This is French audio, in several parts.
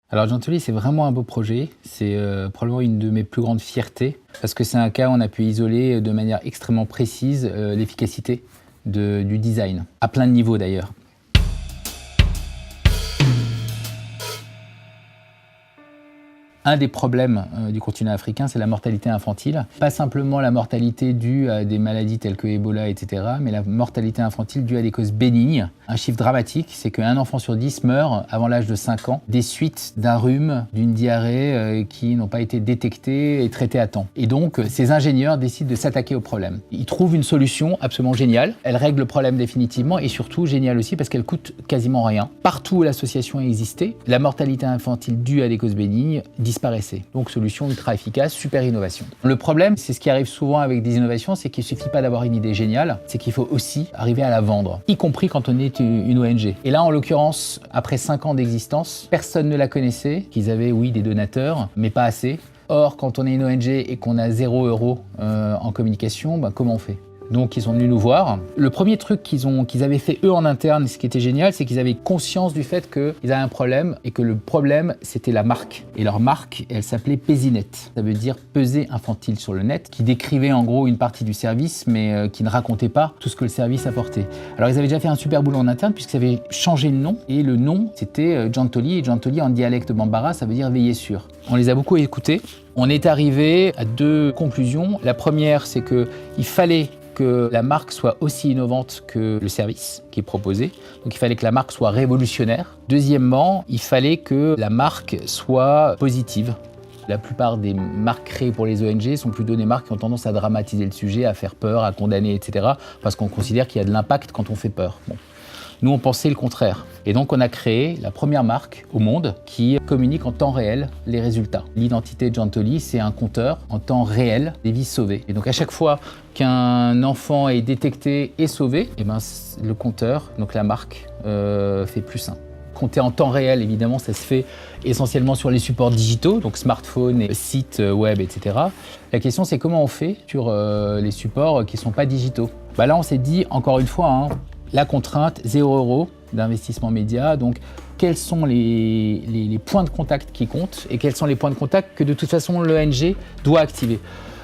Alors Gently, c'est vraiment un beau projet. C'est probablement une de mes plus grandes fiertés parce que c'est un cas où on a pu isoler de manière extrêmement précise l'efficacité du design, à plein de niveaux d'ailleurs. Un des problèmes du continent africain, c'est la mortalité infantile. Pas simplement la mortalité due à des maladies telles que Ebola, etc., mais la mortalité infantile due à des causes bénignes. Un chiffre dramatique, c'est qu'un enfant sur 10 meurt avant l'âge de 5 ans des suites d'un rhume, d'une diarrhée qui n'ont pas été détectées et traitées à temps. Et donc, ces ingénieurs décident de s'attaquer au problème. Ils trouvent une solution absolument géniale. Elle règle le problème définitivement et surtout géniale aussi parce qu'elle coûte quasiment rien. Partout où l'association existait, la mortalité infantile due à des causes bénignes disparaissait. Donc solution ultra efficace, super innovation. Le problème, c'est ce qui arrive souvent avec des innovations, c'est qu'il ne suffit pas d'avoir une idée géniale, c'est qu'il faut aussi arriver à la vendre, y compris quand on est une ONG. Et là, en l'occurrence, après 5 ans d'existence, personne ne la connaissait, qu'ils avaient, oui, des donateurs, mais pas assez. Or, quand on est une ONG et qu'on a 0 € en communication, comment on fait ? Donc ils sont venus nous voir. Le premier truc qu'ils avaient fait eux en interne, ce qui était génial, c'est qu'ils avaient conscience du fait qu'ils avaient un problème et que le problème c'était la marque. Et leur marque, elle s'appelait Pezinet. Ça veut dire pesée infantile sur le net, qui décrivait en gros une partie du service, mais qui ne racontait pas tout ce que le service apportait. Alors ils avaient déjà fait un super boulot en interne puisqu'ils avaient changé de nom et le nom c'était Gently. Et Gently en dialecte bambara, ça veut dire veiller sur. On les a beaucoup écoutés. On est arrivé à 2 conclusions. La première, c'est qu'il fallait que la marque soit aussi innovante que le service qui est proposé. Donc il fallait que la marque soit révolutionnaire. Deuxièmement, il fallait que la marque soit positive. La plupart des marques créées pour les ONG sont plutôt des marques qui ont tendance à dramatiser le sujet, à faire peur, à condamner, etc. Parce qu'on considère qu'il y a de l'impact quand on fait peur. Bon. Nous, on pensait le contraire. Et donc, on a créé la première marque au monde qui communique en temps réel les résultats. L'identité Gently, c'est un compteur en temps réel des vies sauvées. Et donc, à chaque fois qu'un enfant est détecté et sauvé, le compteur, donc la marque, fait plus 1. Compter en temps réel, évidemment, ça se fait essentiellement sur les supports digitaux, donc smartphones, et sites web, etc. La question, c'est comment on fait sur les supports qui ne sont pas digitaux. Là, on s'est dit, encore une fois, la contrainte, 0 € d'investissement média. Donc, quels sont les points de contact qui comptent et quels sont les points de contact que de toute façon l'ONG doit activer.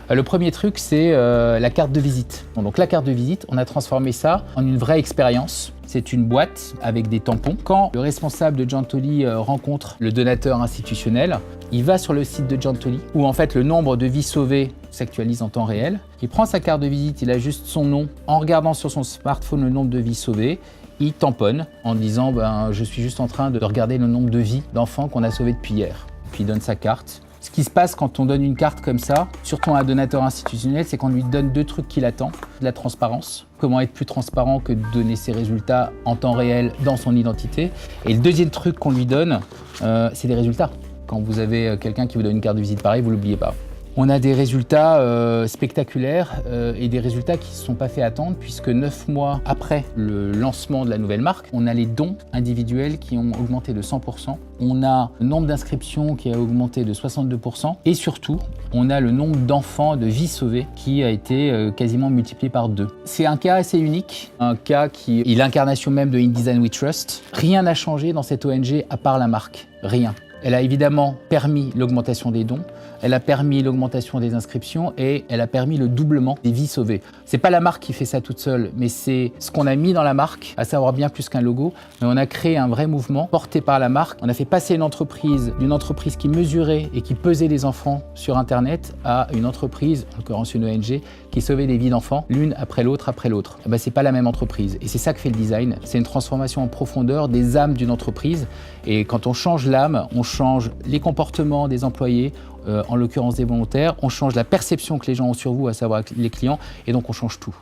Le premier truc, c'est la carte de visite. Donc la carte de visite, on a transformé ça en une vraie expérience. C'est une boîte avec des tampons. Quand le responsable de Gently rencontre le donateur institutionnel, il va sur le site de Gently où en fait le nombre de vies sauvées s'actualise en temps réel. Il prend sa carte de visite, il ajuste son nom en regardant sur son smartphone le nombre de vies sauvées. Il tamponne en disant je suis juste en train de regarder le nombre de vies d'enfants qu'on a sauvés depuis hier. Puis il donne sa carte. Ce qui se passe quand on donne une carte comme ça, surtout à un donateur institutionnel, c'est qu'on lui donne 2 trucs qu'il attend. De la transparence. Comment être plus transparent que de donner ses résultats en temps réel dans son identité. Et le deuxième truc qu'on lui donne, c'est des résultats. Quand vous avez quelqu'un qui vous donne une carte de visite pareille, vous ne l'oubliez pas. On a des résultats spectaculaires et des résultats qui ne se sont pas fait attendre puisque 9 mois après le lancement de la nouvelle marque, on a les dons individuels qui ont augmenté de 100%. On a le nombre d'inscriptions qui a augmenté de 62% et surtout, on a le nombre d'enfants de vies sauvées qui a été quasiment multiplié par 2. C'est un cas assez unique, un cas qui est l'incarnation même de In Design We Trust. Rien n'a changé dans cette ONG à part la marque, rien. Elle a évidemment permis l'augmentation des dons, elle a permis l'augmentation des inscriptions et elle a permis le doublement des vies sauvées. C'est pas la marque qui fait ça toute seule, mais c'est ce qu'on a mis dans la marque, à savoir bien plus qu'un logo. Mais on a créé un vrai mouvement porté par la marque. On a fait passer d'une entreprise qui mesurait et qui pesait les enfants sur Internet à une entreprise, en l'occurrence une ONG, qui sauvait des vies d'enfants, l'une après l'autre après l'autre. C'est pas la même entreprise. Et c'est ça que fait le design. C'est une transformation en profondeur des âmes d'une entreprise. Et quand on change l'âme, on change les comportements des employés, en l'occurrence des volontaires, on change la perception que les gens ont sur vous, à savoir les clients, et donc on change tout.